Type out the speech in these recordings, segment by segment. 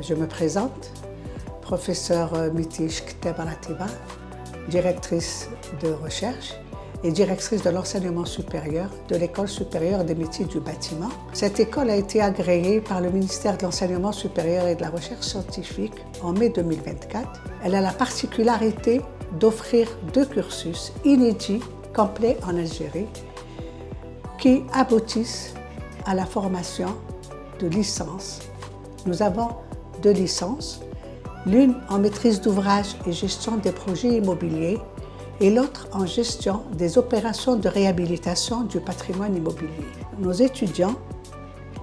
Je me présente, professeure Mitish Kteb-Ratiba, directrice de recherche et directrice de l'enseignement supérieur de l'École supérieure des métiers du bâtiment. Cette école a été agréée par le ministère de l'Enseignement supérieur et de la Recherche scientifique en mai 2024. Elle a la particularité d'offrir 2 cursus inédits, complets en Algérie, qui aboutissent à la formation de licence. Nous avons 2 licences, l'une en maîtrise d'ouvrage et gestion des projets immobiliers et l'autre en gestion des opérations de réhabilitation du patrimoine immobilier. Nos étudiants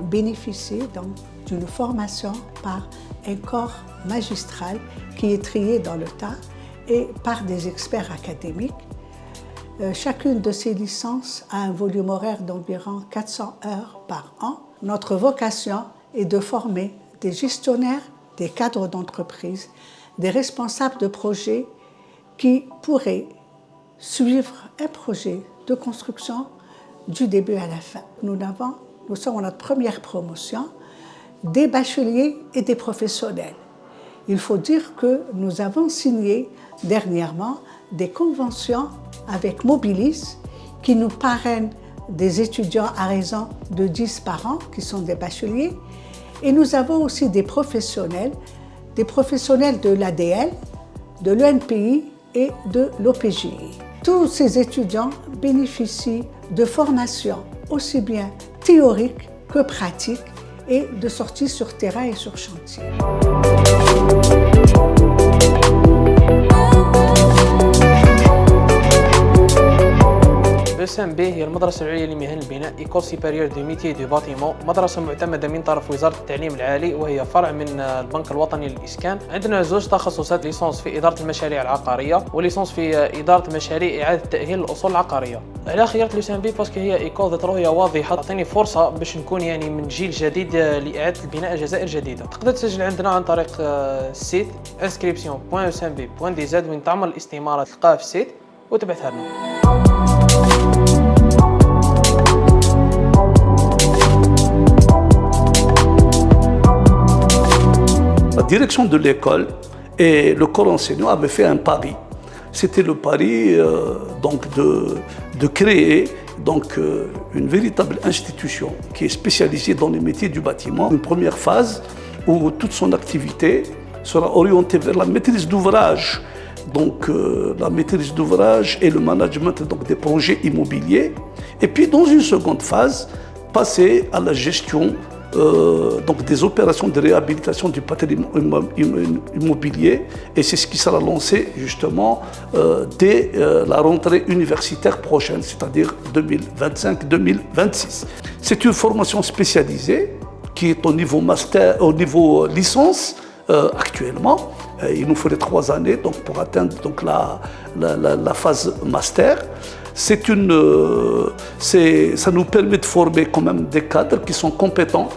bénéficient donc d'une formation par un corps magistral qui est trié dans le tas et par des experts académiques. Chacune de ces licences a un volume horaire d'environ 400 heures par an. Notre vocation est de former des gestionnaires, des cadres d'entreprise, des responsables de projets qui pourraient suivre un projet de construction du début à la fin. Nous sommes en notre première promotion, des bacheliers et des professionnels. Il faut dire que nous avons signé dernièrement des conventions avec Mobilis qui nous parrainent des étudiants à raison de 10 par an qui sont des bacheliers. Et nous avons aussi des professionnels de l'ADL, de l'ENPI et de l'OPGI. Tous ces étudiants bénéficient de formations aussi bien théoriques que pratiques et de sorties sur terrain et sur chantier. ESMB هي المدرسة العليا لمهن البناء إيكول سوبيريور دو ميتيي دو باتيمون، مدرسة معتمدة من طرف وزارة التعليم العالي وهي فرع من البنك الوطني للإسكان. عندنا 2 تخصصات، ليسونس في إدارة المشاريع العقارية وليسونس في إدارة مشاريع إعادة تأهيل الأصول العقارية. على خيرت الESMB باسكو هي إيكول ذات رؤية واضحة، تعطيني فرصة باش نكون من جيل جديد لإعادة البناء الجزائر الجديدة. تقدر تسجل عندنا عن طريق السيت inscription.esmb.dz وين تعمل الاستمارة تلقاها في السيت وتبعثها لنا. La direction de l'école et le corps enseignant avaient fait un pari. C'était le pari de créer une véritable institution qui est spécialisée dans les métiers du bâtiment. Une première phase où toute son activité sera orientée vers la maîtrise d'ouvrage, la maîtrise d'ouvrage et le management des projets immobiliers. Et puis dans une seconde phase, passer à la gestion des opérations de réhabilitation du patrimoine immobilier, et c'est ce qui sera lancé justement dès la rentrée universitaire prochaine, c'est-à-dire 2025-2026. C'est une formation spécialisée qui est au niveau master, au niveau licence actuellement. Il nous faudrait 3 années pour atteindre la phase master. Ça nous permet de former quand même des cadres qui sont compétents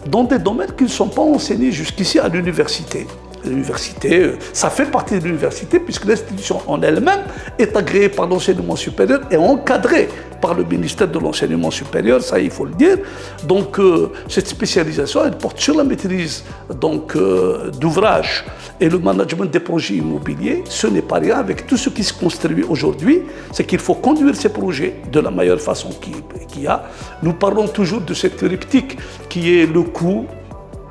dans des domaines qui ne sont pas enseignés jusqu'ici à l'université. L'université, ça fait partie de l'université puisque l'institution en elle-même est agréée par l'enseignement supérieur et encadrée par le ministère de l'enseignement supérieur, ça il faut le dire. Donc cette spécialisation, elle porte sur la maîtrise d'ouvrage et le management des projets immobiliers. Ce n'est pas rien avec tout ce qui se construit aujourd'hui, c'est qu'il faut conduire ces projets de la meilleure façon qu'il y a. Nous parlons toujours de cette triptyque qui est le coût,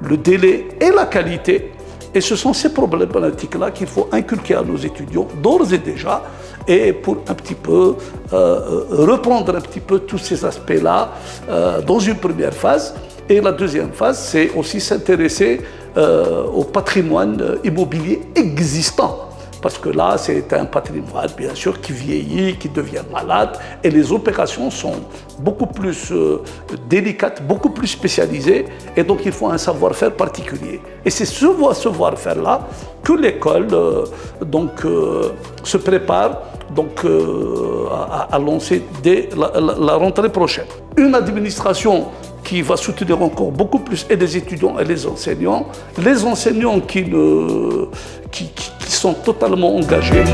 le délai et la qualité. Et ce sont ces problématiques-là qu'il faut inculquer à nos étudiants d'ores et déjà, et pour un petit peu reprendre un petit peu tous ces aspects-là dans une première phase. Et la deuxième phase, c'est aussi s'intéresser au patrimoine immobilier existant. Parce que là, c'est un patrimoine, bien sûr, qui vieillit, qui devient malade, et les opérations sont beaucoup plus délicates, beaucoup plus spécialisées, et donc il faut un savoir-faire particulier. Et c'est ce savoir-faire-là que l'école se prépare à lancer dès la rentrée prochaine. Une administration qui va soutenir encore beaucoup plus et les étudiants et les enseignants qui sont totalement engagés.